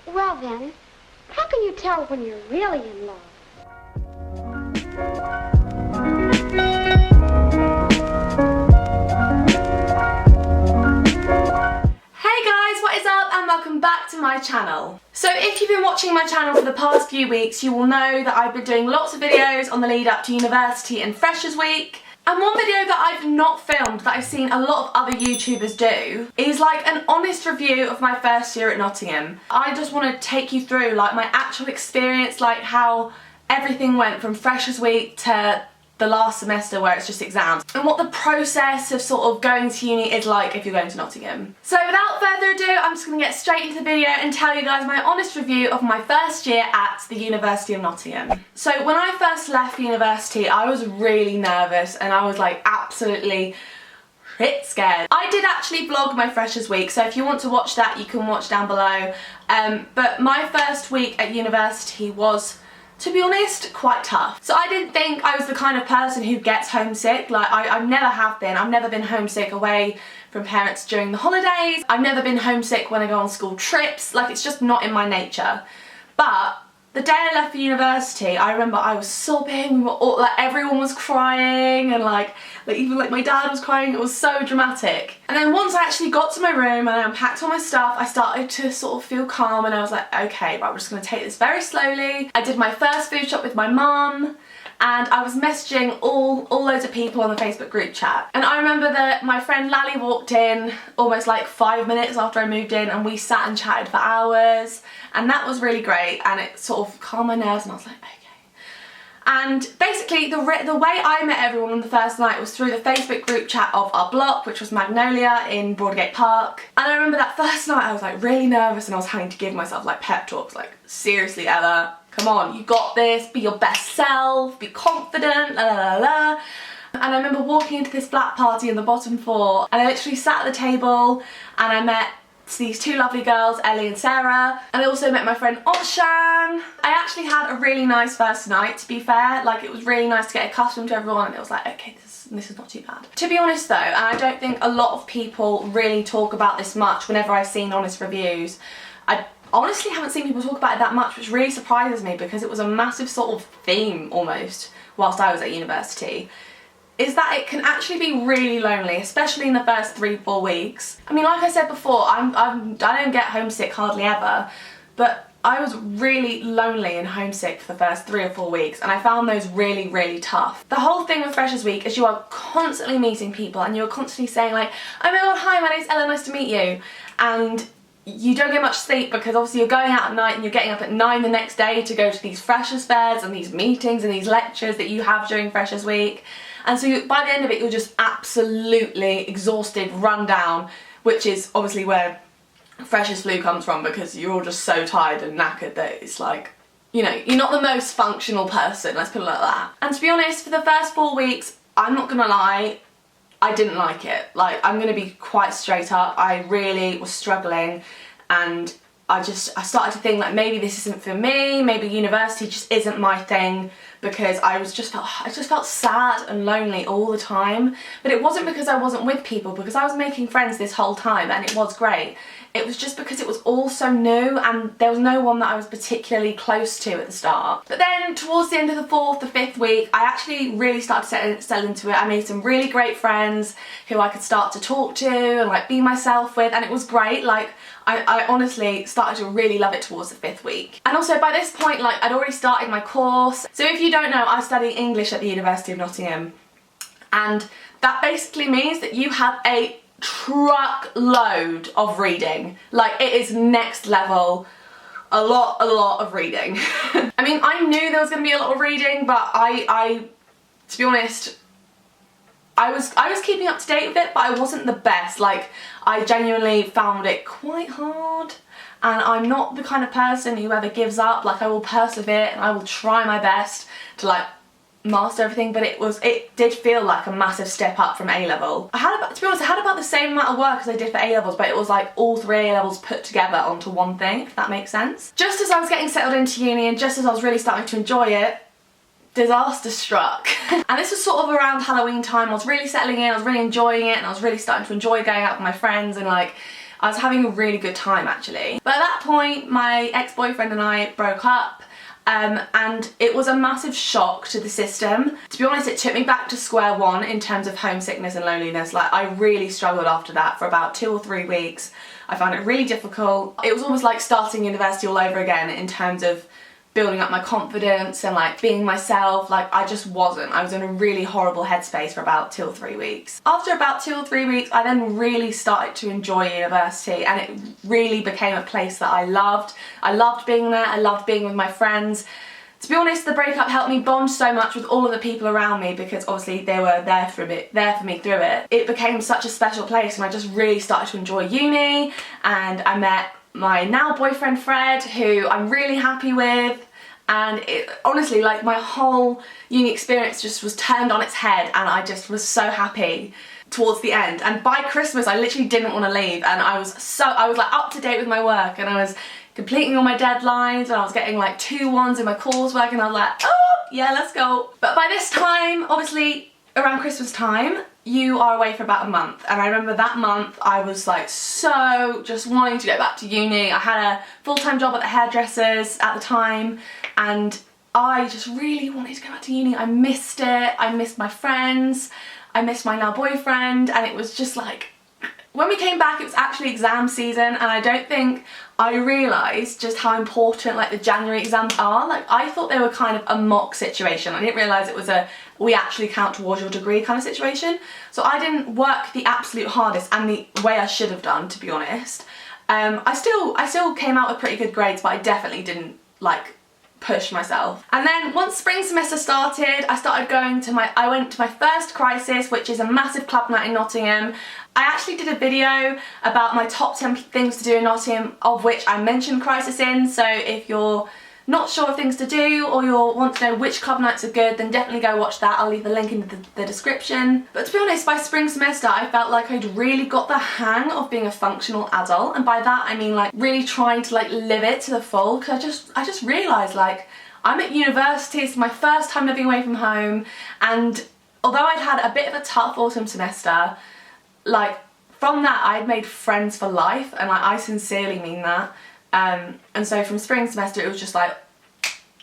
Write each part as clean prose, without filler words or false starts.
Well then, how can you tell when you're really in love? Hey guys, what is up and welcome back to my channel. So if you've been watching my channel for the past few weeks, you will know that I've been doing lots of videos on the lead up to university and Freshers Week. And one video that I've not filmed that I've seen a lot of other YouTubers do is like an honest review of my first year at Nottingham. I just want to take you through like my actual experience, like how everything went from Freshers Week to the last semester where it's just exams, and what the process of sort of going to uni is like if you're going to Nottingham. So without further ado, I'm just going to get straight into the video and tell you guys my honest review of my first year at the University of Nottingham. So when I first left university, I was really nervous and I was like absolutely shit scared. I did actually vlog my Freshers Week, so if you want to watch that, you can watch down below. But my first week at university was, to be honest, quite tough. So I didn't think I was the kind of person who gets homesick. Like I never have been. I've never been homesick away from parents during the holidays. I've never been homesick when I go on school trips. Like, it's just not in my nature. But the day I left for university, I remember I was sobbing. We were all, like, everyone was crying, and like even like my dad was crying. It was so dramatic. And then once I actually got to my room and I unpacked all my stuff, I started to sort of feel calm, and I was like, okay, right, we're just gonna take this very slowly. I did my first food shop with my mum, and I was messaging all loads of people on the Facebook group chat. And I remember that my friend Lally walked in almost like 5 minutes after I moved in, and we sat and chatted for hours, and that was really great, and it sort of calmed my nerves, and I was like, okay. And basically the way I met everyone on the first night was through the Facebook group chat of our block, which was Magnolia in Broadgate Park. And I remember that first night I was like really nervous, and I was having to give myself like pep talks, like, seriously Ella, come on, you got this, be your best self, be confident, la la la la. And I remember walking into this black party in the bottom floor, and I literally sat at the table and I met these two lovely girls, Ellie and Sarah, and I also met my friend Oshan. I actually had a really nice first night, to be fair. Like, it was really nice to get accustomed to everyone, and it was like, okay, this is not too bad. To be honest though, and I don't think a lot of people really talk about this much whenever I've seen honest reviews, I honestly haven't seen people talk about it that much, which really surprises me because it was a massive sort of theme almost whilst I was at university, is that it can actually be really lonely, especially in the first 3-4 weeks. I mean, like I said before, I don't get homesick hardly ever, but I was really lonely and homesick for the first 3 or 4 weeks, and I found those really, really tough. The whole thing with Freshers Week is you are constantly meeting people, and you're constantly saying like, oh my god, hi, my name's Ella, nice to meet you, and you don't get much sleep because obviously you're going out at night and you're getting up at 9 the next day to go to these Freshers fairs and these meetings and these lectures that you have during Freshers Week. And so by the end of it, you're just absolutely exhausted, run down, which is obviously where Freshers flu comes from, because you're all just so tired and knackered that it's like, you know, you're not the most functional person, let's put it like that. And to be honest, for the first 4 weeks, I'm not gonna lie, I didn't like it. Like, I'm gonna be quite straight up, I really was struggling, and I started to think like, maybe this isn't for me, maybe university just isn't my thing, because I just felt sad and lonely all the time. But it wasn't because I wasn't with people, because I was making friends this whole time and it was great. It was just because it was all so new and there was no one that I was particularly close to at the start. But then towards the end of the 4th, the 5th week, I actually really started to settle into it. I made some really great friends who I could start to talk to and like be myself with, and it was great. Like, I honestly started to really love it towards the 5th week. And also by this point, like, I'd already started my course. So if you don't know, I study English at the University of Nottingham, and that basically means that you have a truckload of reading. Like, it is next level, a lot of reading. I mean, I knew there was going to be a lot of reading, but I to be honest, I was keeping up to date with it, but I wasn't the best. Like, I genuinely found it quite hard, and I'm not the kind of person who ever gives up. Like, I will persevere and I will try my best to like master everything, but it did feel like a massive step up from A-level. To be honest, I had about the same amount of work as I did for A-levels, but it was like all 3 A-levels put together onto one thing, if that makes sense. Just as I was getting settled into uni and just as I was really starting to enjoy it, disaster struck. And this was sort of around Halloween time. I was really settling in, I was really enjoying it, and I was really starting to enjoy going out with my friends, and like, I was having a really good time actually. But at that point my ex-boyfriend and I broke up. And it was a massive shock to the system. To be honest, it took me back to square one in terms of homesickness and loneliness. Like, I really struggled after that for about 2 or 3 weeks. I found it really difficult. It was almost like starting university all over again in terms of building up my confidence and like being myself. Like, I just wasn't. I was in a really horrible headspace for about 2 or 3 weeks. After about 2 or 3 weeks, I then really started to enjoy university, and it really became a place that I loved. I loved being there. I loved being with my friends. To be honest, the breakup helped me bond so much with all of the people around me, because obviously they were there for me through it. It became such a special place, and I just really started to enjoy uni, and I met my now boyfriend Fred, who I'm really happy with, and it, honestly, like, my whole uni experience just was turned on its head, and I just was so happy towards the end. And by Christmas I literally didn't want to leave, and I was like up to date with my work, and I was completing all my deadlines, and I was getting like 2-1s in my coursework, and I was like, oh yeah, let's go. But by this time, obviously around Christmas time, you are away for about a month, and I remember that month I was like so just wanting to go back to uni. I had a full-time job at the hairdressers at the time, and I just really wanted to go back to uni. I missed it. I missed my friends. I missed my now boyfriend, and it was just like, when we came back it was actually exam season, and I don't think I realised just how important like the January exams are. Like, I thought they were kind of a mock situation. I didn't realise it was a we actually count towards your degree kind of situation. So I didn't work the absolute hardest and the way I should have done, to be honest. I still came out with pretty good grades, but I definitely didn't like push myself. And then once spring semester started, I went to my first Crisis, which is a massive club night in Nottingham. I actually did a video about my top 10 things to do in Nottingham, of which I mentioned Crisis in, so if you're not sure of things to do, or you want to know which club nights are good, then definitely go watch that. I'll leave the link in the description. But to be honest, by spring semester I felt like I'd really got the hang of being a functional adult, and by that I mean like really trying to like live it to the full, because I just realised like I'm at university, it's my first time living away from home, and although I'd had a bit of a tough autumn semester, like from that I had made friends for life, and like I sincerely mean that. And so from spring semester it was just like,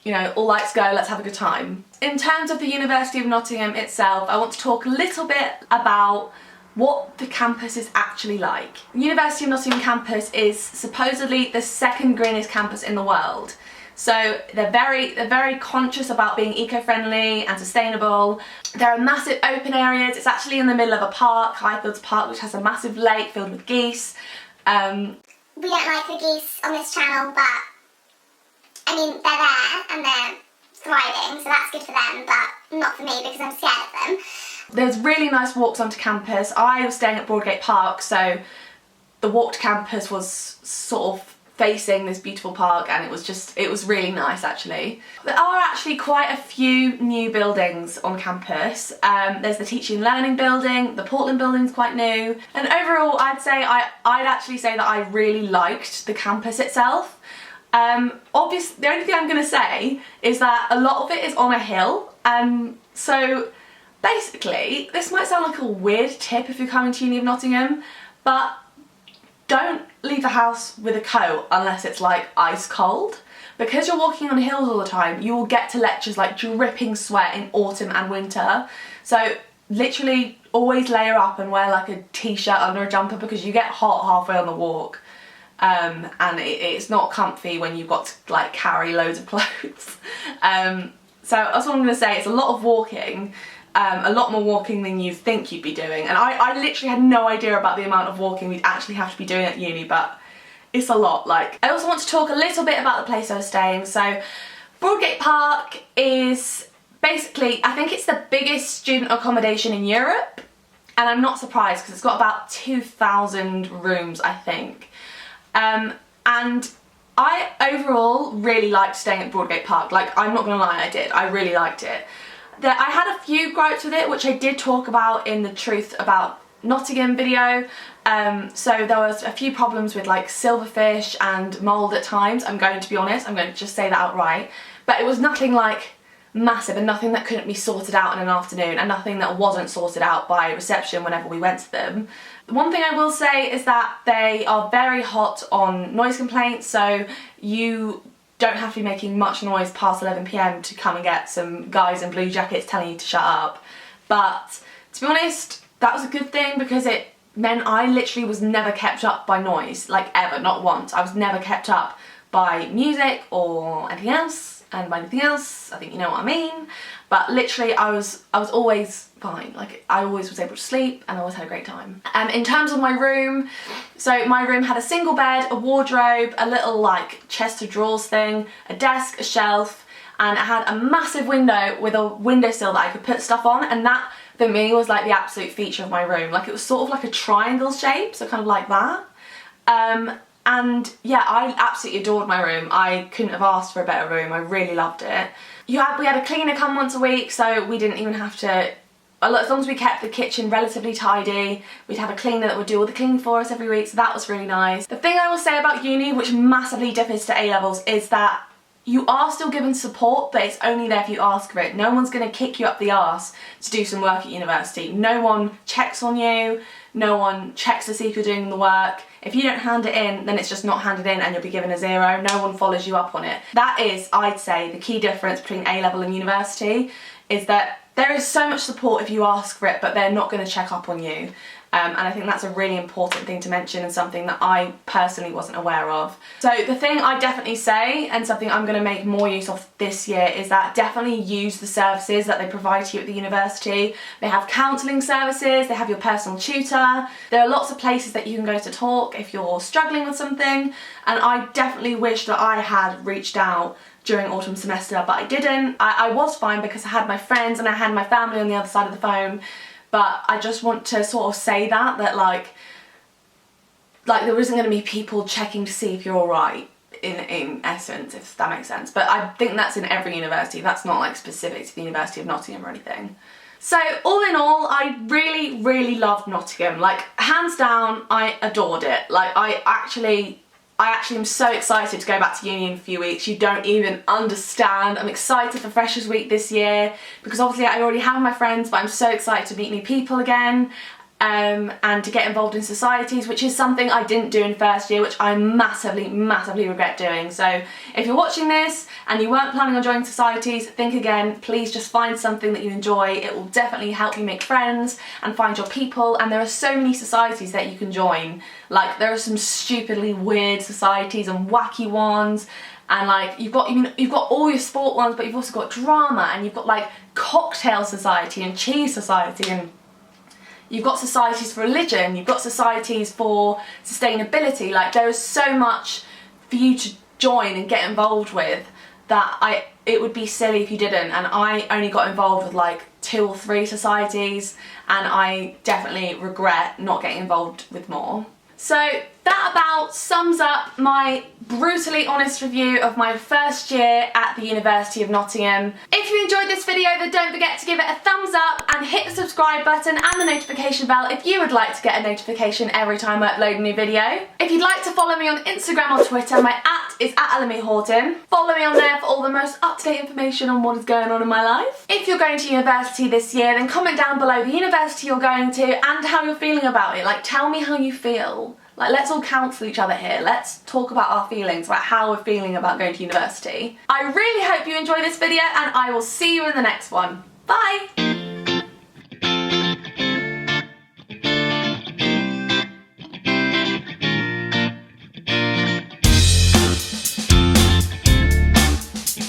you know, all lights go, let's have a good time. In terms of the University of Nottingham itself, I want to talk a little bit about what the campus is actually like. The University of Nottingham campus is supposedly the second greenest campus in the world. So they're very conscious about being eco-friendly and sustainable. There are massive open areas. It's actually in the middle of a park, Highfields Park, which has a massive lake filled with geese. We don't like the geese on this channel, but I mean, they're there and they're thriving, so that's good for them, but not for me because I'm scared of them. There's really nice walks onto campus. I was staying at Broadgate Park, so the walk to campus was sort of facing this beautiful park, and it was really nice actually. There are actually quite a few new buildings on campus. There's the Teaching and Learning building, the Portland building's quite new, and overall I'd actually say that I really liked the campus itself. Obviously the only thing I'm going to say is that a lot of it is on a hill, so basically this might sound like a weird tip if you're coming to Uni of Nottingham, but don't leave the house with a coat unless it's like ice cold. Because you're walking on hills all the time, you will get to lectures like dripping sweat in autumn and winter. So literally always layer up and wear like a t-shirt under a jumper, because you get hot halfway on the walk. And it's not comfy when you've got to like carry loads of clothes. So that's what I'm going to say. It's a lot of walking. A lot more walking than you think you'd be doing, and I literally had no idea about the amount of walking we'd actually have to be doing at uni, but it's a lot. Like, I also want to talk a little bit about the place I was staying. So Broadgate Park is basically, I think it's the biggest student accommodation in Europe, and I'm not surprised because it's got about 2,000 rooms, I think. And I overall really liked staying at Broadgate Park. Like, I'm not gonna lie, I really liked it. I had a few gripes with it, which I did talk about in the Truth About Nottingham video. So there was a few problems with like silverfish and mould at times. I'm going to be honest, I'm going to just say that outright. But it was nothing like massive, and nothing that couldn't be sorted out in an afternoon, and nothing that wasn't sorted out by reception whenever we went to them. One thing I will say is that they are very hot on noise complaints, so you don't have to be making much noise past 11 PM to come and get some guys in blue jackets telling you to shut up. But to be honest, that was a good thing, because it meant I literally was never kept up by noise, like ever, not once. I was never kept up by music or anything else, and by anything else, I think you know what I mean. But literally I was always fine. Like, I always was able to sleep and I always had a great time. In terms of my room, so my room had a single bed, a wardrobe, a little like chest of drawers thing, a desk, a shelf, and it had a massive window with a windowsill that I could put stuff on, and that for me was like the absolute feature of my room. Like, it was sort of like a triangle shape, so kind of like that. And yeah, I absolutely adored my room. I couldn't have asked for a better room. I really loved it. We had a cleaner come once a week, so we didn't even have to, as long as we kept the kitchen relatively tidy, we'd have a cleaner that would do all the cleaning for us every week, so that was really nice. The thing I will say about uni, which massively differs to A-levels, is that you are still given support, but it's only there if you ask for it. No one's going to kick you up the arse to do some work at university. No one checks on you, no one checks to see if you're doing the work. If you don't hand it in, then it's just not handed in and you'll be given a 0. No one follows you up on it. That is, I'd say, the key difference between A-level and university, is that there is so much support if you ask for it, but they're not going to check up on you. And I think that's a really important thing to mention, and something that I personally wasn't aware of. So the thing I definitely say, and something I'm going to make more use of this year, is that definitely use the services that they provide to you at the university. They have counselling services, they have your personal tutor, there are lots of places that you can go to talk if you're struggling with something, and I definitely wish that I had reached out during autumn semester, but I didn't. I was fine because I had my friends and I had my family on the other side of the phone. But I just want to sort of say that like there isn't going to be people checking to see if you're alright, in essence, if that makes sense. But I think that's in every university. That's not like specific to the University of Nottingham or anything. So all in all, I really, really loved Nottingham. Like, hands down, I adored it. Like, I actually am so excited to go back to uni in a few weeks. You don't even understand. I'm excited for Freshers Week this year, because obviously I already have my friends, but I'm so excited to meet new people again, and to get involved in societies, which is something I didn't do in first year, which I massively, massively regret doing. So if you're watching this and you weren't planning on joining societies, think again. Please just find something that you enjoy. It will definitely help you make friends and find your people, and there are so many societies that you can join. Like, there are some stupidly weird societies and wacky ones, and like you've got all your sport ones, but you've also got drama, and you've got like cocktail society and cheese society, and you've got societies for religion, you've got societies for sustainability. Like, there is so much for you to join and get involved with that it would be silly if you didn't. And I only got involved with like 2 or 3 societies, and I definitely regret not getting involved with more. So that about sums up my brutally honest review of my first year at the University of Nottingham. If you enjoyed this video, then don't forget to give it a thumbs up and hit the subscribe button and the notification bell if you would like to get a notification every time I upload a new video. If you'd like to follow me on Instagram or Twitter, my @ is @EllemyHorton. Follow me on there for all the most up-to-date information on what is going on in my life. If you're going to university this year, then comment down below the university you're going to and how you're feeling about it. Like, tell me how you feel. Like, let's all counsel each other here. Let's talk about our feelings, about how we're feeling about going to university. I really hope you enjoyed this video, and I will see you in the next one. Bye!